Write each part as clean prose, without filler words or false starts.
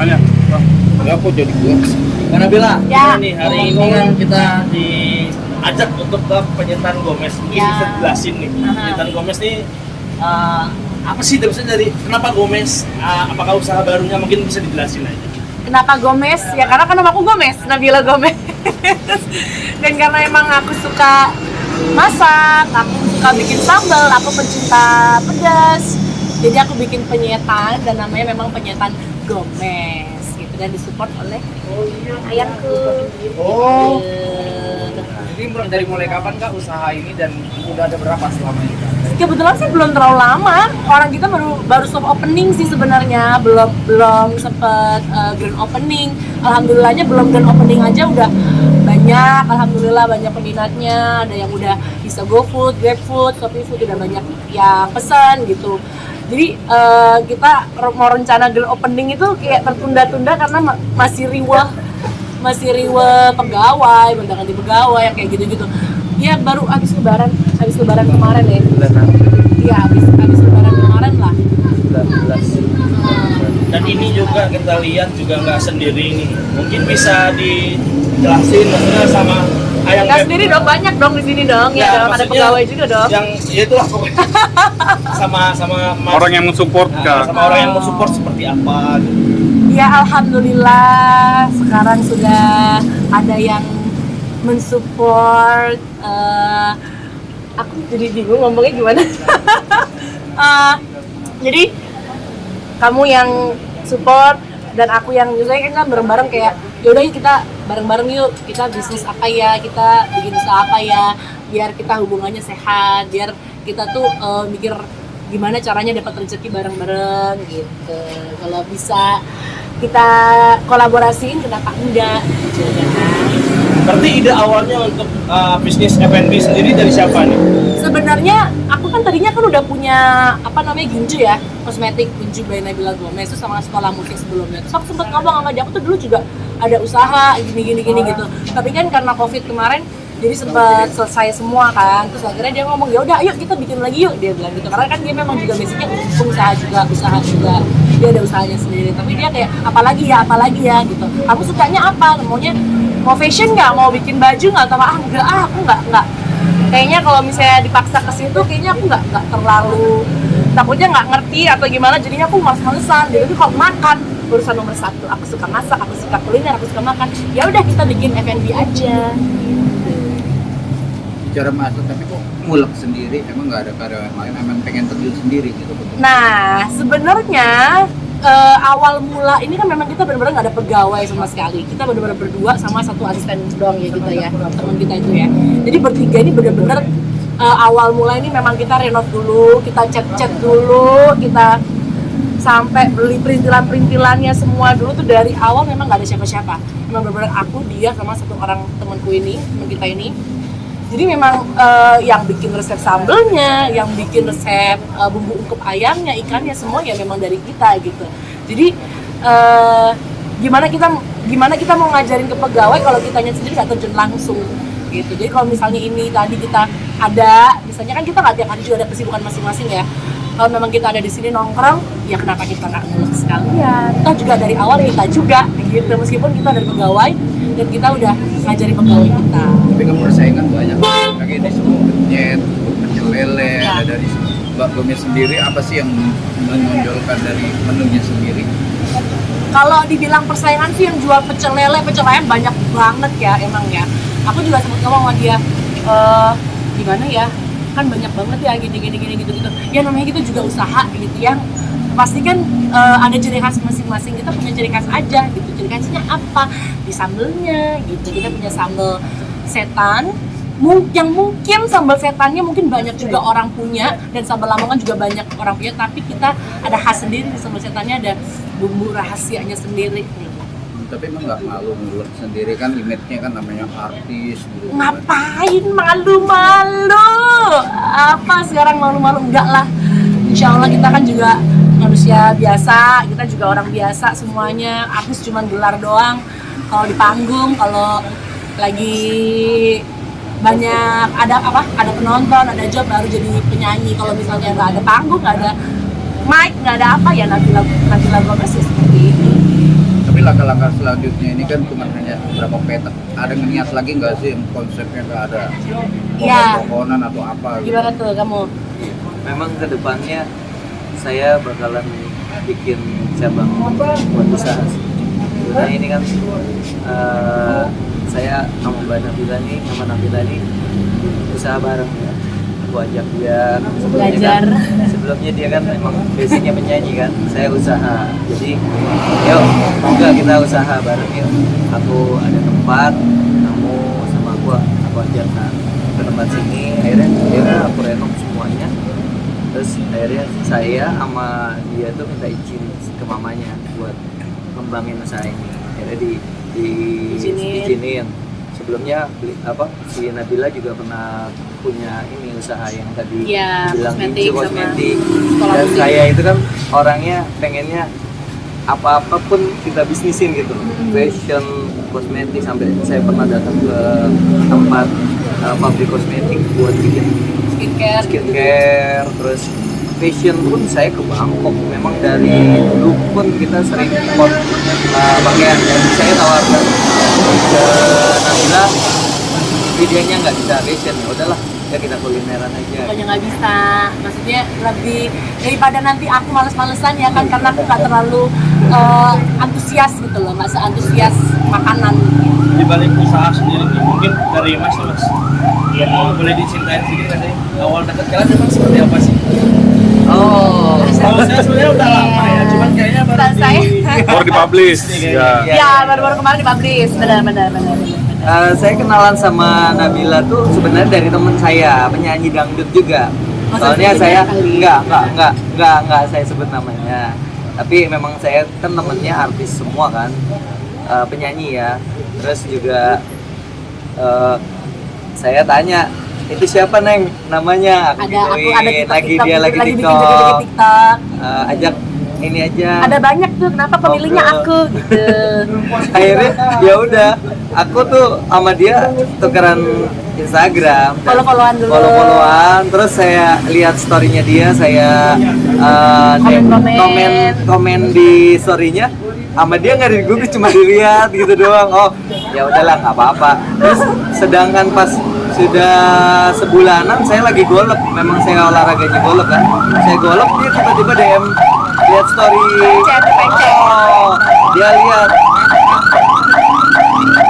Gimana? Enggak kok jadi gue. Karena Bila, Ya. ini hari ini kan kita diajak untuk ke penyetan Gomez. Mungkin Ya. bisa jelasin nih, penyetan Gomez nih apa sih terusnya dari kenapa Gomez? Apakah usaha barunya mungkin bisa dijelasin aja? Kenapa Gomez? Ya karena kan nama aku Gomez, Nabila Gomez. Dan karena emang aku suka masak, aku suka bikin sambal, aku pencinta pedas. Jadi aku bikin penyetan dan namanya memang penyetan Gomez gitu, dan disupport oleh ayahku. Oh. Jadi dari mulai kapan Kak usaha ini dan udah ada berapa selama ini Kak? Kebetulan sih belum terlalu lama. Orang kita baru soft opening sih sebenarnya, belum sempet grand opening. Alhamdulillahnya belum grand opening aja udah banyak. Alhamdulillah banyak peminatnya. Ada yang udah bisa GoFood, GrabFood, ShopeeFood, udah banyak yang pesan gitu. Jadi kita mau rencana grand opening itu kayak tertunda-tunda karena masih riweh pegawai, ganti pegawai yang kayak gitu-gitu. Ya baru habis lebaran kemarin ya. Iya, habis lebaran kemarin lah. Dan ini juga kita lihat juga nggak sendiri nih. Mungkin bisa dijelasin maksudnya sama ayang Nggak sendiri dong, banyak dong di sini dong. Ya, dong, ada maksudnya pegawai juga dong. Yang ya itulah pokoknya. sama Mas, Orang yang mensupport Kak. sama orang yang mau support seperti apa gitu. Ya alhamdulillah sekarang sudah ada yang mensupport. Aku jadi bingung ngomongnya gimana. Jadi kamu yang support dan aku yang juga kan bareng-bareng kayak yaudah yuk kita bareng-bareng yuk, kita bisnis apa ya, kita bikin usaha apa ya, biar kita hubungannya sehat, biar kita tuh mikir gimana caranya dapat rezeki bareng-bareng gitu. Kalau bisa kita kolaborasiin kenapa enggak gitu kan. Berarti ide awalnya untuk bisnis F&B sendiri dari siapa nih? Sebenarnya aku kan tadinya kan udah punya apa namanya Ginju ya, kosmetik Ginju by Nabila Gomez itu sama sekolah musik sebelumnya. Terus aku sempat ngomong sama dia, aku tuh dulu juga ada usaha gini gitu. Tapi kan karena Covid kemarin jadi sempat selesai semua kan. Terus akhirnya dia ngomong, "Ya udah, ayo kita bikin lagi yuk." Dia bilang gitu. Karena kan dia memang juga basicnya usaha juga. Dia ada usahanya sendiri. Tapi dia kayak apalagi ya gitu. Kamu sukanya apa? Mau fashion nggak? Mau bikin baju nggak? Atau aku nggak. Kayaknya kalau misalnya dipaksa ke situ, kayaknya aku nggak terlalu, takutnya nggak ngerti atau gimana. Jadinya aku males-malesan. Jadi kalau makan urusan nomor satu. Aku suka masak, aku suka kuliner, aku suka makan. Ya udah kita bikin F&B aja. Bicara masak tapi kok ngulek sendiri, emang nggak ada karyawan lain, emang pengen terjun sendiri gitu. Nah, sebenarnya awal mula ini kan memang kita benar-benar nggak ada pegawai sama sekali. Kita benar-benar berdua sama satu asisten doang ya kita ya, teman kita itu ya. Jadi bertiga ini benar-benar awal mula ini memang kita renov dulu, kita cat dulu, kita sampai beli perintilannya semua dulu tuh dari awal memang nggak ada siapa-siapa. Memang benar-benar aku, dia sama satu orang temanku ini, teman kita ini. Jadi memang yang bikin resep sambelnya, yang bikin resep bumbu ungkep ayamnya, ikannya, semua ya memang dari kita gitu. Jadi gimana kita mau ngajarin ke pegawai kalau kitanya sendiri nggak terjun langsung gitu. Jadi kalau misalnya ini tadi kita ada, misalnya kan kita nggak tiap hari juga ada kesibukan masing-masing ya. Kalau memang kita ada di sini nongkrong, ya kenapa kita nggak ngulek sekalian? Kita juga dari awal kita juga gitu, meskipun kita dari pegawai dan kita udah ngajarin pegawai kita. Tapi kan persaingan banyak, lagi di semua penyet, pecel lele, ada dari Mbak Gomez sendiri, apa sih yang menonjolkan dari menunya sendiri? Kalau dibilang persaingan sih yang jual pecel lele, pecel ayam banyak banget ya emang ya. Aku juga sempat ngomong sama dia, gimana ya, kan banyak banget ya gini gitu. Ya namanya kita juga usaha gitu yang pasti kan ada ciri khas masing-masing, kita punya ciri khas aja gitu. Ciri khasnya apa? Di sambelnya gitu. Kita punya sambel setan, yang mungkin sambal setannya mungkin banyak juga orang punya, dan sambal lamongan juga banyak orang punya, tapi kita ada khas sendiri di sambal setannya, ada bumbu rahasianya sendiri nih. Tapi emang nggak malu ngulek sendiri kan, image-nya kan namanya artis gitu. Ngapain malu-malu? Apa sekarang malu-malu? Enggak lah. Insya Allah kita kan juga manusia biasa, kita juga orang biasa semuanya. Artis cuma gelar doang. Kalau di panggung, kalau lagi banyak ada penonton, ada job, baru jadi penyanyi. Kalau misalnya nggak ada panggung, nggak ada mic, nggak ada apa ya, Nabila Gomez ya seperti ini. langkah-langkah selanjutnya ini kan cuma hanya beberapa petak. Ada niat lagi nggak sih konsepnya nggak ada Iya. pohon-pohonan atau apa? Gitu? Gimana tuh kamu? Memang kedepannya saya bakalan bikin cabang buat usaha sih. Sebenarnya ini kan saya sama Mbak Nabila nih, sama Nabila nih usaha bareng ya. Aku ajak dia Belajar. sebelumnya dia kan memang basicnya penyanyi kan, saya usaha. Jadi yuk, mau nggak kita usaha bareng yuk. Aku ada tempat, kamu sama aku ajak kan ke tempat sini. Akhirnya ya aku renov semuanya. Terus akhirnya saya sama dia tuh minta izin ke mamanya buat ngembangin usaha ini. Akhirnya diizinin. Sebelumnya si Nabila juga pernah punya ini usaha yang tadi Iya, bilang kosmetik Inci sama kosmetik. sekolah Dan musik. saya itu kan orangnya pengennya apa-apa pun kita bisnisin gitu. Fashion, kosmetik, sampai saya pernah datang ke tempat pabrik kosmetik buat bikin skincare, terus fashion pun saya ke Bangkok. Memang dari dulu pun kita sering import pakaian, dan saya tawarkan ke Nabila, videonya nggak bisa fashion, ya udahlah ya kita kulineran aja. Pokoknya nggak bisa, maksudnya lebih daripada nanti aku males-malesan ya kan, karena aku nggak terlalu antusias gitu loh, nggak seantusias makanan. Di balik usaha sendiri nih, mungkin dari Mas nih, Mas. Ya, boleh diceritain sedikit nggak sih? Awal dekat kalian memang seperti apa sih? Oh, Kalau saya sebenarnya udah lama ya, cuman kayaknya baru Dan saya Baru dipublish. Ya. ya baru-baru kemarin dipublish, benar. Saya kenalan sama Nabila tuh sebenarnya dari temen saya, penyanyi dangdut juga. Masa Soalnya sebut saya kali? enggak saya sebut namanya. Tapi memang saya kan temennya artis semua kan, penyanyi ya. Terus juga saya tanya, itu siapa Neng namanya? Aku Ada aku gituin. ada TikTok, lagi dia lagi bikin TikTok. joget-joget TikTok. Ajak ini aja. Ada banyak tuh, kenapa pemilihnya aku gitu. Akhirnya ya udah, aku tuh sama dia tukeran Instagram, Follow-followan dulu. follow-followan. Terus saya lihat storynya dia, saya komen di storynya. Sama dia nggak digugus, cuma dilihat gitu doang. Oh ya udahlah, nggak apa-apa. Terus sedangkan pas sudah sebulanan saya lagi golep, memang saya olahraganya golep kan. Saya golep, dia tiba-tiba DM lihat story. Pecet. Oh, dia lihat.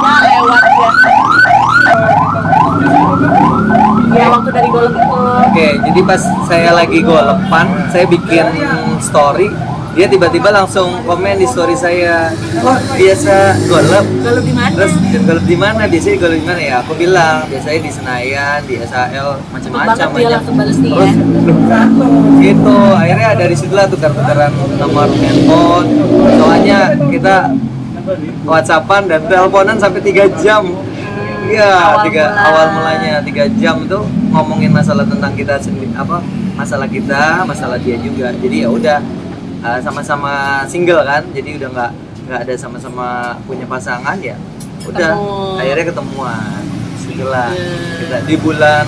Ya lewat ya. Ya waktu dari golep itu. Oke, jadi pas saya lagi golepan, saya bikin story, dia tiba-tiba langsung komen di story saya, "Oh, biasa golep." Golep di mana? Terus golep di mana? Biasanya golep di mana ya? Aku bilang, biasanya di Senayan, di SHL, macam-macam Banget dia langsung bales nih ya. Terus gitu, akhirnya dari situlah tukar-tukaran nomor handphone. Soalnya kita WhatsAppan dan teleponan sampai 3 jam. Iya, awal mulanya 3 jam tuh ngomongin masalah tentang kita sendiri, masalah kita, masalah dia juga. Jadi ya udah, sama-sama single kan, jadi udah nggak ada sama-sama punya pasangan, ya udah akhirnya ketemuan. Setelah kita di bulan,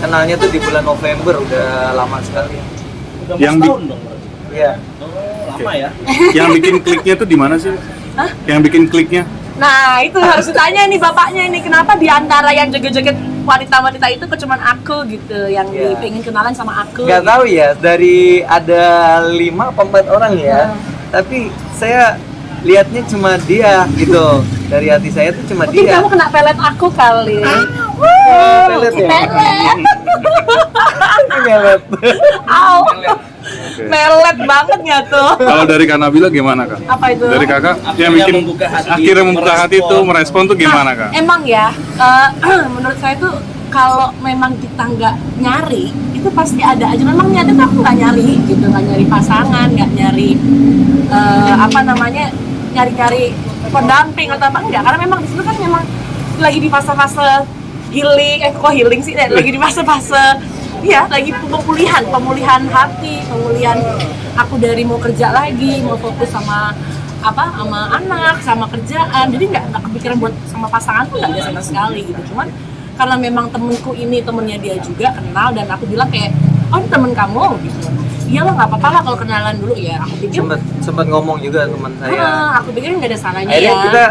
kenalnya tuh di bulan November, udah lama sekali. Udah Yang mas tahun dong berarti. Iya. Oh, lama ya. Yang bikin kliknya tuh di mana sih? Hah? Yang bikin kliknya? Nah itu harus ditanya nih bapaknya ini, kenapa di antara yang joget-joget wanita-wanita itu kok cuman aku gitu yang Iya. pengen kenalan sama aku. Nggak tahu ya, dari ada 5 atau 4 orang ya, tapi saya lihatnya cuma dia gitu. Dari hati saya tuh cuma Mungkin dia. kamu kena pelet aku kali. Pelet ya? Pelet. Pelet. Au. Melet banget ya tuh. Kalau dari Kak Nabila gimana Kak? Apa itu? Dari Kakak yang Akhirnya bikin membuka hati, akhirnya membuka hati merespon. tuh merespon tuh gimana Kak? Emang ya, menurut saya tuh kalau memang kita nggak nyari, itu pasti ada aja. Memang niatnya tuh aku nggak nyari gitu, nggak nyari pasangan, nggak nyari nyari-nyari pendamping atau apa enggak. Karena memang di situ kan memang lagi di fase-fase healing, kok healing sih? Lagi di fase-fase, iya, lagi pemulihan hati, pemulihan aku dari mau kerja lagi, mau fokus sama anak, sama kerjaan. Jadi nggak kepikiran buat sama pasangan tuh nggak ada sama sekali gitu. Cuman karena memang temenku ini temennya dia juga kenal, dan aku bilang kayak, oh ini temen kamu gitu. iyalah nggak apa-apa lah kalau kenalan dulu ya. Aku pikir Sempat ngomong juga teman saya. aku pikir nggak ada salahnya Akhirnya ya. kita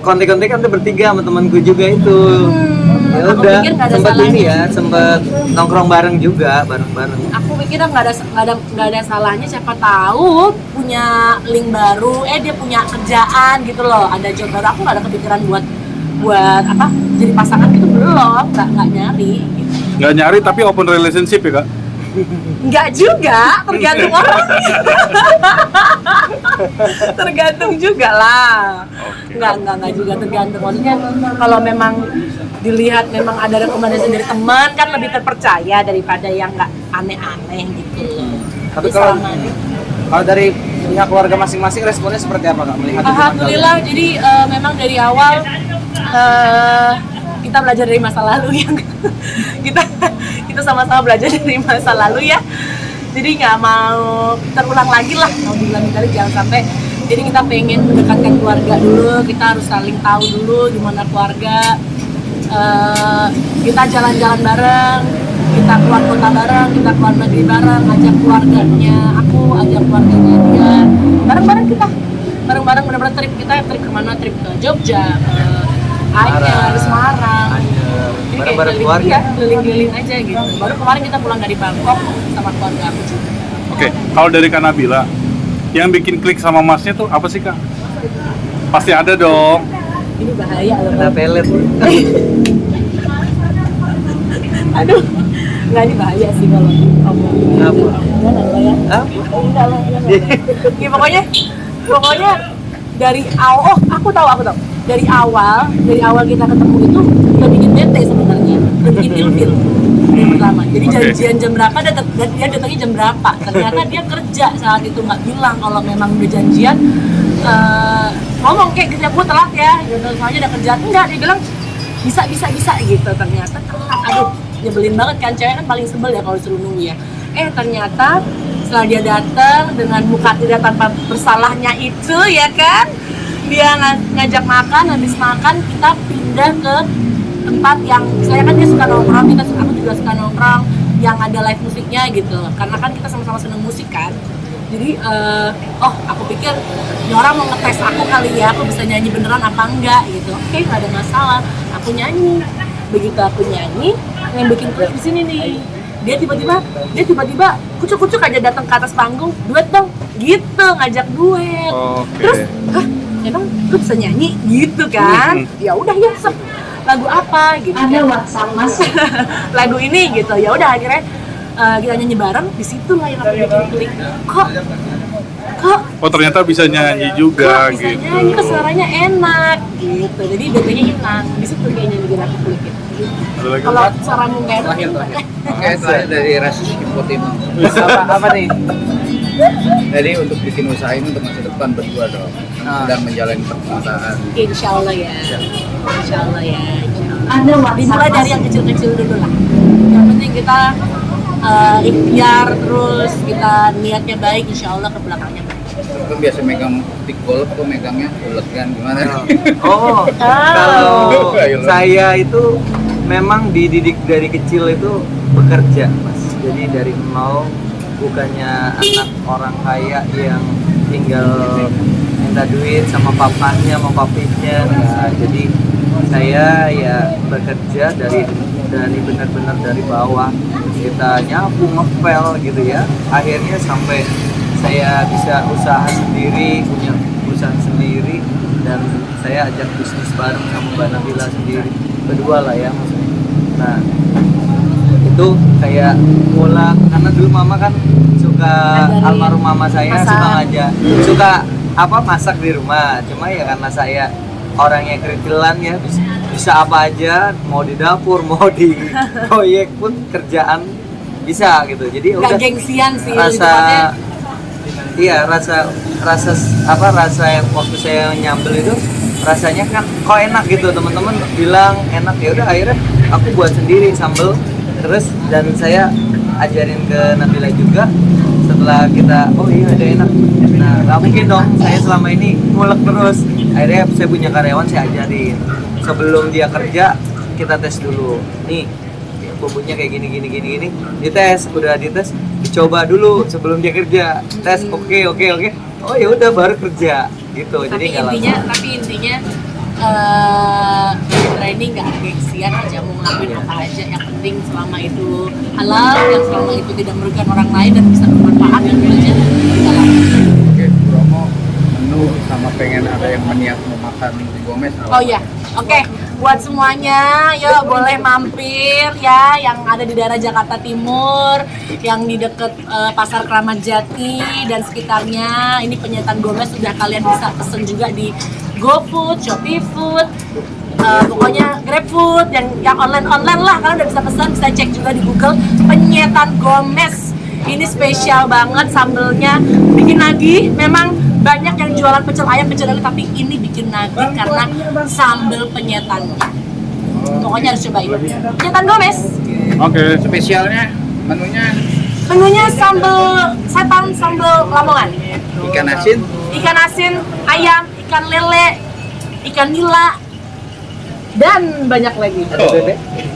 kontek-kontekan tuh bertiga sama temanku juga itu. Ya aku udah, pikir nggak ada sempat salahnya. ini ya, sempat nongkrong bareng juga, bareng-bareng. Aku pikir nggak ada salahnya, siapa tahu punya link baru, dia punya kerjaan gitu loh, ada job baru. Aku nggak ada kepikiran buat apa jadi pasangan gitu, belum, nggak nyari gitu. Nggak nyari tapi open relationship ya kak? Nggak juga, tergantung orang. Tergantung juga lah. Nggak juga tergantung. Maksudnya kalau memang dilihat memang ada rekomendasi dari teman kan lebih terpercaya daripada yang nggak aneh-aneh gitu. Tapi Jadi kalau selama ini- kalau dari pihak keluarga masing-masing responnya seperti apa kak melihat hubungan Alhamdulillah, jadi memang dari awal kita belajar dari masa lalu ya. kita sama-sama belajar dari masa lalu ya. Jadi nggak mau terulang lagi lah, mau diulang kali jangan sampai. Jadi kita pengen mendekatkan keluarga dulu, kita harus saling tahu dulu gimana keluarga. Kita jalan-jalan bareng, kita keluar kota bareng, kita keluar negeri bareng, ajak keluarganya, aku ajak keluarganya dia, bareng-bareng kita, bareng-bareng benar-benar trip kemana, trip ke Jogja, ke Anyer, Semarang, jadi kayak Bareng-bareng keluarga. ya, keliling-keliling aja gitu. Baru kemarin kita pulang dari Bangkok sama keluarga aku juga. Oke, kalau dari Kak Nabila, yang bikin klik sama masnya tuh apa sih kak? Pasti ada dong. Ini bahaya loh. Ada pelet. Aduh, nggak, ini bahaya sih kalau ngomong. Apa? Enggak lah ya. Hah? Enggak lah. Ya, pokoknya dari awal, aku tahu. Dari awal kita ketemu itu udah bikin bete sebenarnya, udah bikin ilfil yang pertama. Jadi Oke. janjian jam berapa dan dia datangnya jam berapa. Ternyata dia kerja saat itu, nggak bilang kalau memang udah janjian. Ngomong kayak kerja gue telat ya, gitu. Soalnya ada kerjaan. Enggak, dia bilang bisa gitu. Ternyata telat. Aduh, nyebelin banget kan, cewek kan paling sebel ya kalau disuruh nunggu ya. Ternyata setelah dia datang dengan muka tidak tanpa bersalahnya itu ya kan, dia ngajak makan, habis makan kita pindah ke tempat yang saya kan dia suka nongkrong, aku juga suka nongkrong yang ada live musiknya gitu, karena kan kita sama-sama seneng musik kan. Jadi aku pikir ini orang mau ngetes aku kali ya, aku bisa nyanyi beneran apa enggak gitu. Oke, nggak ada masalah, aku nyanyi. Begitu aku nyanyi, yang bikin klik di sini nih, dia tiba-tiba kucuk-kucuk aja datang ke atas panggung, duet dong gitu, ngajak duet. Oke. Terus emang lu bisa nyanyi gitu kan? Ya udah ya, lagu apa gitu. Ada WhatsApp Mas. Lagu ini gitu. Ya udah akhirnya kita nyanyi bareng, di situ lah yang aku bikin klik. Kok Oh ternyata bisa nyanyi juga bisa gitu. nyanyi, kok suaranya enak gitu. Jadi betenya hilang. Di situ kayaknya bikin aku klik gitu. Ada lagi? Kalau suaramu nggak enak, Oke, terakhir dari Rasis Hipotim. apa nih? Jadi untuk bikin usaha ini untuk masa depan berdua dong. Sedang menjalani percintaan. insya Allah ya. Insya Allah ya. Dimulai dari yang kecil-kecil dulu lah. Yang penting kita ikhtiar terus, kita niatnya baik, insya Allah ke belakangnya baik. Kan biasa megang stick golf tuh megangnya ulet kan gimana? Oh, kalau Ayo. saya itu memang dididik dari kecil itu bekerja, Mas. Jadi dari nol, bukannya anak orang kaya yang tinggal minta duit sama papanya, sama papinya. Nah, jadi saya ya bekerja dari benar-benar dari bawah. Kita nyapu, ngepel gitu ya. Akhirnya sampai saya bisa usaha sendiri, punya usaha sendiri, dan saya ajak bisnis bareng sama Mbak Nabila sendiri, berdua lah ya maksudnya. Nah itu kayak mula, karena dulu mama kan suka, Ngajarin almarhum mama saya masak. suka masak di rumah. Cuma ya karena saya orangnya kritilan ya, bisa apa aja, mau di dapur, mau di proyek pun kerjaan bisa gitu. Jadi Nggak udah gengsian sih, rasa lebih iya rasa yang waktu saya nyambel itu rasanya kan kok enak gitu, teman-teman bilang enak, ya udah akhirnya aku buat sendiri sambel terus, dan saya ajarin ke Nabila juga. Setelah kita oh iya ada enak, nah nggak mungkin dong saya selama ini ngulek terus. Akhirnya saya punya karyawan, saya ajarin sebelum dia kerja, kita tes dulu nih bumbunya kayak gini. Dites, udah dites, dicoba dulu sebelum dia kerja. Tes, oke. Oh ya udah baru kerja gitu. Jadi nggak langsung. Tapi intinya training nggak ada gengsian aja, mau ngelakuin apa aja, yang penting selama itu halal, yang selama itu tidak merugikan orang lain dan bisa bermanfaat, itu aja kita lakukan. Oke, Bromo menu sama pengen ada yang berniat mau makan di Gomez. Oh iya, oke. Buat semuanya, yuk boleh mampir ya, yang ada di daerah Jakarta Timur, yang di deket Pasar Kramat Jati dan sekitarnya. Ini penyetan Gomez sudah kalian bisa pesen juga di GoFood, Shopee Food, pokoknya GrabFood, yang online lah, kalian udah bisa pesan, bisa cek juga di Google penyetan Gomez. Ini spesial banget, sambelnya bikin nagih. Memang banyak yang jualan pecel ayam, tapi ini bikin nagih karena sambel penyetannya. Pokoknya harus cobain penyetan Gomez. Oke. Spesialnya Menunya sambel setan, sambel Lamongan, ikan asin, ayam, ikan lele, ikan nila, dan banyak lagi.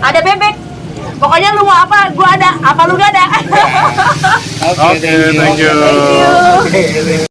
Ada bebek. Pokoknya lu mau apa, gua ada. Apa lu gak ada? Oke, thank you. Thank you.